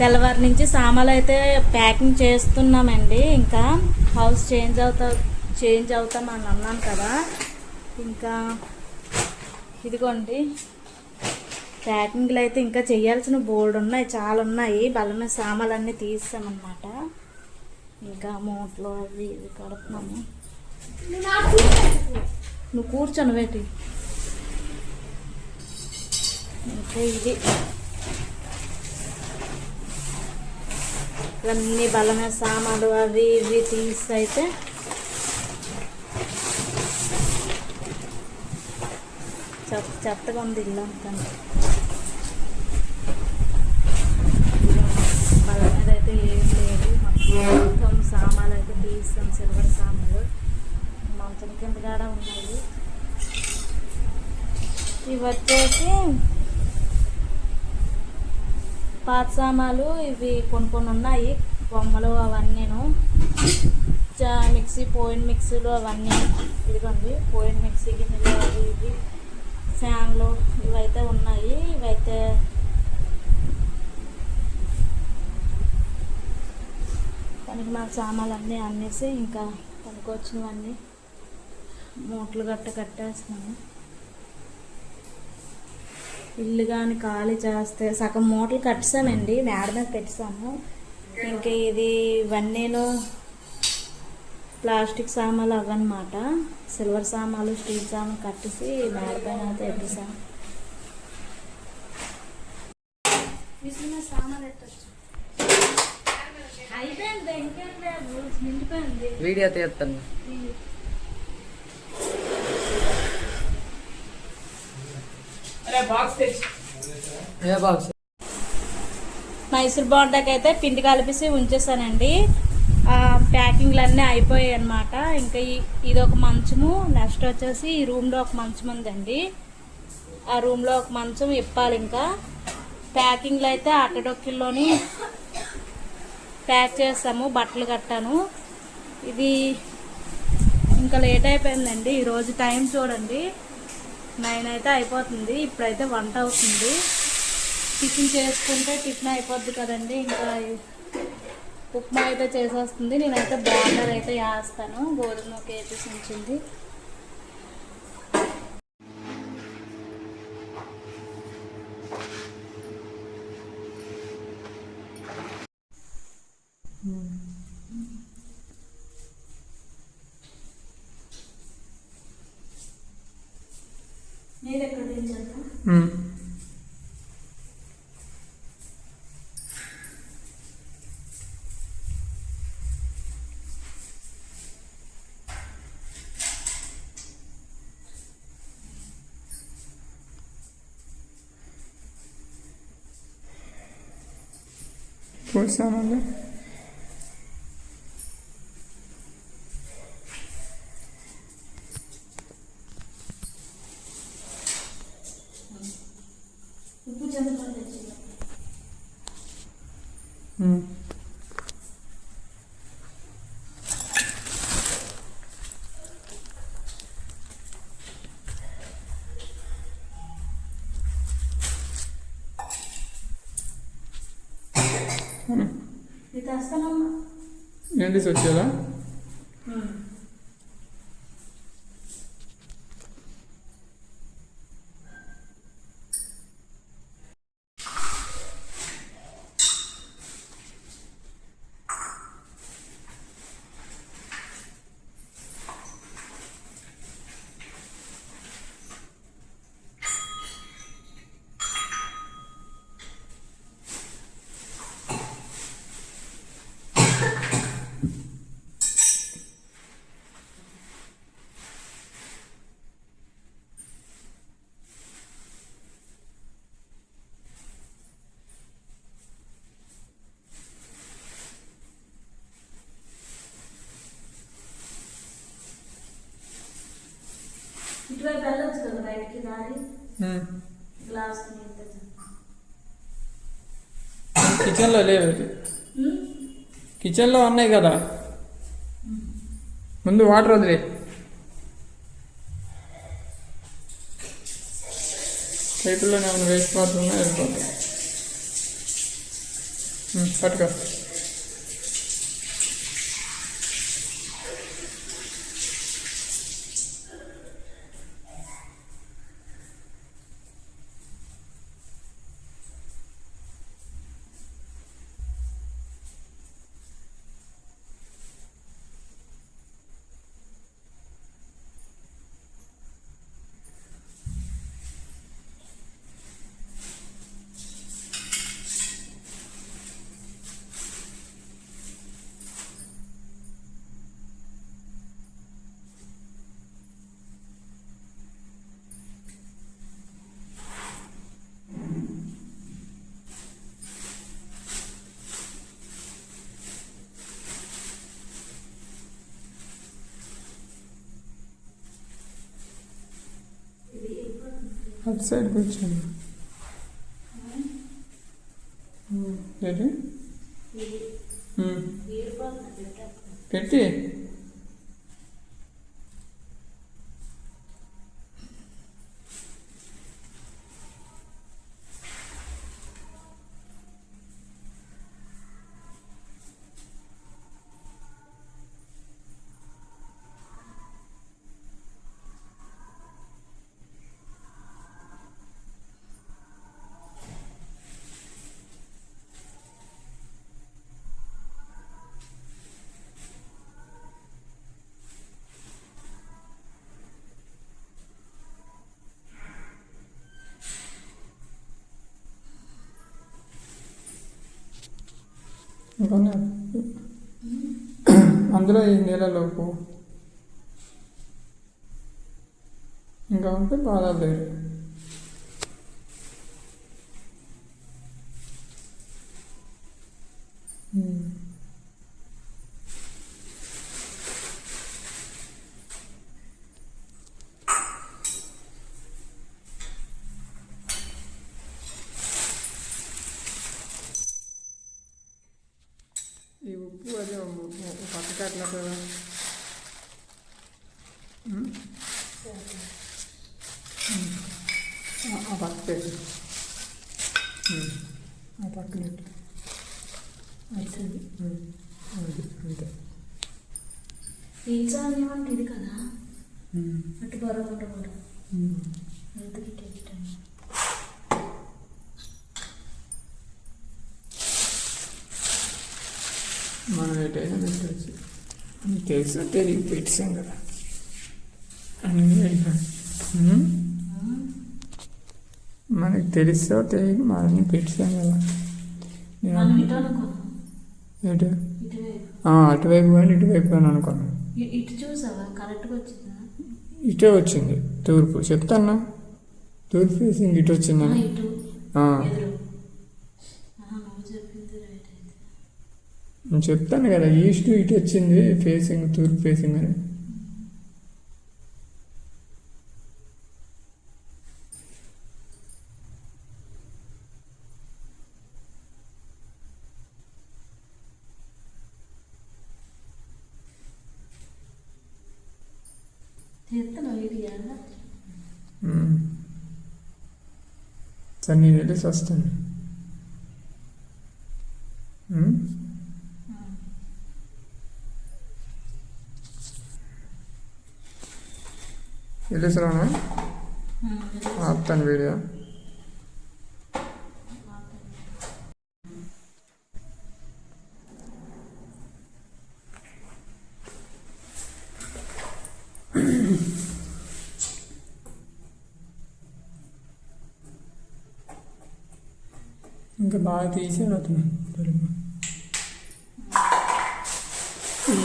తెల్లవారి నుంచి సామాన్లు అయితే ప్యాకింగ్ చేస్తున్నామండి. ఇంకా హౌస్ చేంజ్ అవుతామని అన్నాను కదా. ఇంకా ఇదిగోండి ప్యాకింగ్లు అయితే ఇంకా చేయాల్సిన బోర్డు ఉన్నాయి, చాలా ఉన్నాయి. బల్ల మీద సామాన్లు అన్నీ తీసామన్నమాట. ఇంకా మూటలు అవి ఇవి కడుతున్నాము. నువ్వు కూర్చొని వేటి. ఇంకా ఇది ఇవన్నీ బల్ల మీద సామాన్లు అవి ఇవి తీసి అయితే చెత్తగా ఉంది ఇల్లు అంతా. బల్ల మీద అయితే ఏం లేదు, మొత్తం సామాన్లు అయితే తీస్తాం. సిల్వర్ సామాన్లు మంచం కింద కూడా ఉన్నాయి. ఇవి వచ్చేసి పాత సామాన్లు, ఇవి కొన్ని ఉన్నాయి, బొమ్మలు అవన్నీను. మిక్సీ పోయిన మిక్సీలు అవన్నీ ఇదిగోండి. పోయిన మిక్సీ గిన్నెలు అవి ఇవి ఫ్యాన్లు ఇవైతే ఉన్నాయి. ఇవైతే పనికి మా సామాన్లు అన్నీ అన్నేసి ఇంకా పనికొచ్చినవన్నీ మూటలు కట్టేస్తున్నాము. ఇల్లు కానీ ఖాళీ చేస్తే సగం మూటలు కట్టేసామండి, మేడ మీద పెట్టేసాము. ఇంకా ఇవన్నీను ప్లాస్టిక్ సామాన్లు అవన్నమాట. సిల్వర్ సామాన్లు స్టీల్ సామాన్లు కట్టేసి మేడ పైన అయితే పెట్టేసాము. సామాన్లు ఎట్టచ్చు అయిపోయింది, ఇంకేం లేదు, నిండిపోయింది. వీడియో తీస్తాను. మైసూర్ బోండాకి అయితే పిండి కలిపేసి ఉంచేసానండి. ప్యాకింగ్లు అన్నీ అయిపోయాయి అన్నమాట. ఇంకా ఇది ఒక మంచము. నెక్స్ట్ వచ్చేసి ఈ రూమ్లో ఒక మంచం ఉందండి. ఆ రూమ్లో ఒక మంచం ఇప్పాలి. ఇంకా ప్యాకింగ్లు అయితే అట్టడొక్కిల్లోని ప్యాక్ చేస్తాము, బట్టలు కట్టాను. ఇది ఇంకా లేట్ అయిపోయిందండి. ఈరోజు టైం చూడండి 9 అయితే అయిపోతుంది. ఇప్పుడైతే వంట అవుతుంది. టిఫిన్ చేసుకుంటే టిఫిన్ అయిపోద్ది కదండి. ఇంకా ఉప్మా అయితే చేసేస్తుంది. నేనైతే బార్డర్ అయితే వేస్తాను. గోధుమ కేజీస్ ఉంచింది. నేను ఎక్కడ దించాను పోసామండి. ఉప్పు చంద్రపల్లి ఇది వస్తానమ్మా. ఏంటి వచ్చేదా? ఇటువైపు వెళ్ళొచ్చు కదా బయటికి దారి. గ్లాస్ కిచెన్లో లేవు, కిచెన్లో ఉన్నాయి కదా. ముందు వాటర్ వదిలే. పైపుల్లోనే ఏమైనా వేస్ట్ వాటర్ ఉన్నా వెళ్ళిపోతాయి. పట్టుకో. అటు సైడ్ కూర్చోండి. ఏంటి పెట్టి ఇంకొన్ని అందులో ఈ నీళ్ళలోపు ఇంకా ఉంటే బాగా లేదు. ఈ ఉప్పు అదే పక్కకి అట్లా కదా. ఆ పక్క ఆ పక్కన అంతే. పిజ్జా అనేవంటే ఇది కదా, అటు బరోట కూడా మనం ఎటైనా పెట్టచ్చు. తెలుసు తెలియదు పెట్టాం కదా అన్నీ అయిపోయి. మనకి తెలుసో తెలియదు మనల్ని పెట్టాం కదా. ఎటు అటువైపు కానీ ఇటువైపు కానీ అనుకున్నాను. ఇటు చూసావా కరెక్ట్గా వచ్చిందా? ఇటే వచ్చింది తూర్పు. చెప్తాన్నా తూర్పు ఫేసింగ్ ఇటు వచ్చిందని. నేను చెప్తాను కదా ఈస్ట్ ఇటు వచ్చింది ఫేసింగ్, తూర్పు ఫేసింగ్ అని. సరే నేను వెళ్ళేసి వస్తాను. వెళ్ళేసి రానా? ఆపుతాను వీడియో. ఇంకా బాగా తీసాడు అతను.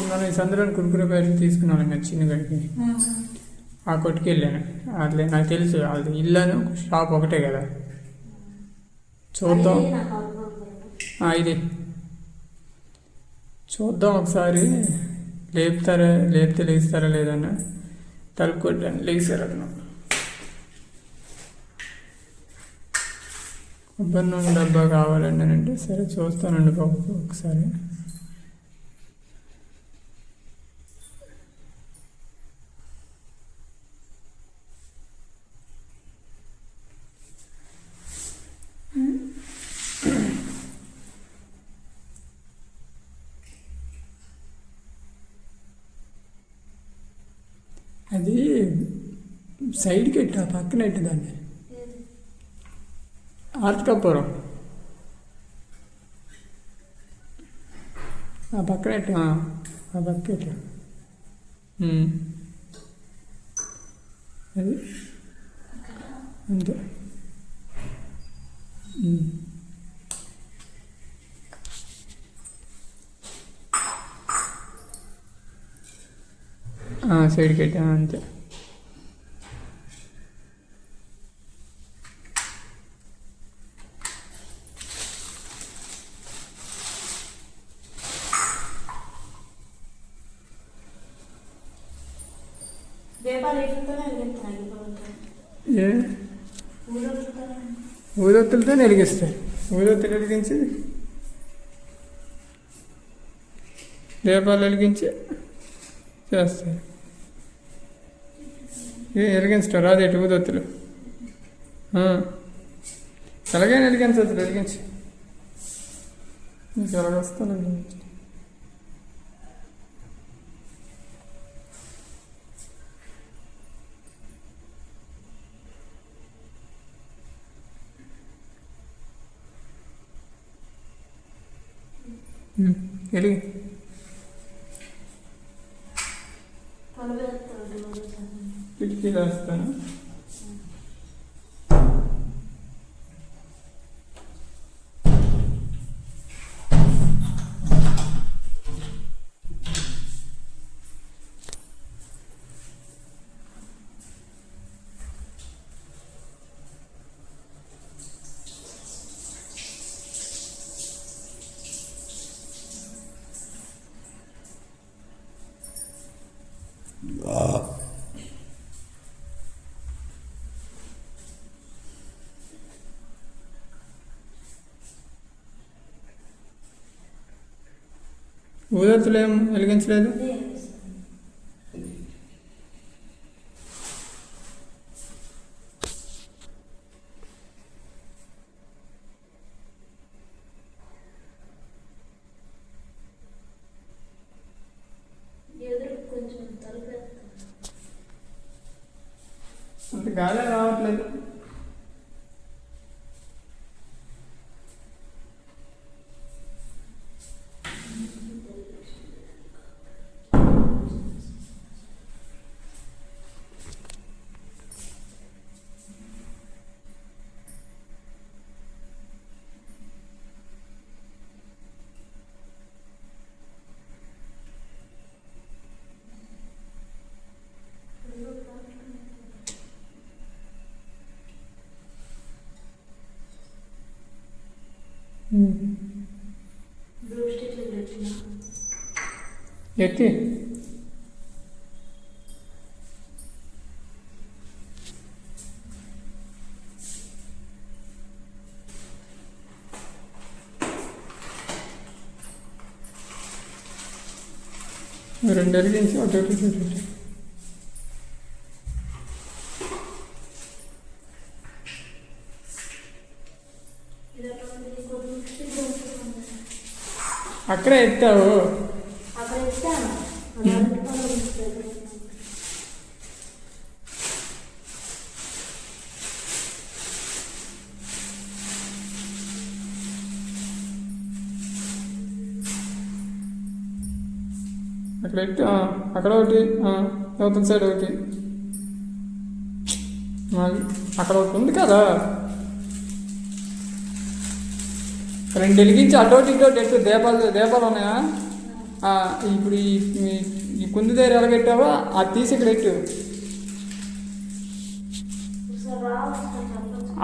మనం ఈ సందులోని కురుకురే ప్యాకెట్ తీసుకున్నాను ఇంకా చిన్న గడికి. ఆ కొట్టుకు వెళ్ళాను. అట్లే నాకు తెలుసు అది ఇల్లు షాప్ ఒకటే కదా. చూద్దాం ఇది చూద్దాం ఒకసారి. లేపితే లేస్తారా లేదన్నా తలుపు కొట్టాను, లేచారు అతను. కొబ్బరి నూనె డబ్బా కావాలండి అని అంటే సరే చూస్తానండి బాబు ఒకసారి. అది సైడ్కి పెట్టు, ఆ పక్కన పెట్టు దాన్ని. ఆర్తి కప్పూరం ఆ పక్కన పెట్టు, ఆ పక్క పెట్టు. అది అంతే. సైడ్కి పెట్టా అంతే. ఏ ఊదొత్తులతో వెలిగిస్తాయి. ఊదొత్తులు వెలిగించి దీపాలు వెలిగించి చేస్తాయి. వెలిగించడం రాదేటి ఊదొత్తులు ఎలాగైనా వెలిగించవచ్చు. వెలిగించి నీకు ఎలాగొస్తాను వెలిగించి. వెలిగి కిటికీ రాస్తాను. ఊదొత్తులు ఏం వెలిగించలేదు. అంత గాలి రావట్లేదు. ఎత్తి రెండు వెలిగించి అటు అక్కడే ఎత్తావు. అక్కడ ఎత్తి అక్కడ ఒకటి, యువతల సైడ్ ఒకటి, అక్కడ ఒకటి ఉంది కదా. రెండు వెలిగించి అటోటి ఇటోటి ఎట్టు. దీపాలు ఉన్నాయా? ఇప్పుడు ఈ కుందు దగ్గర ఎలాగెట్టావో అది తీసి ఇక్కడ ఎట్టు.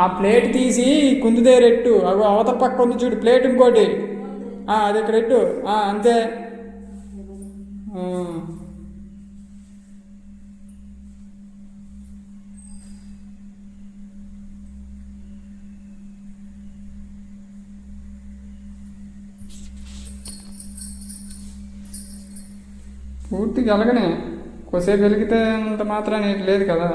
ఆ ప్లేట్ తీసి కుందు దగ్గర ఎట్టు. అగో అవతల పక్క ఉంది చూడు ప్లేట్ ఇంకోటి, అది ఇక్కడ ఎట్టు. అంతే. పూర్తిగా వెలగనే కొద్దిసేపు వెలిగితే అంత మాత్రాన్ని లేదు కదా.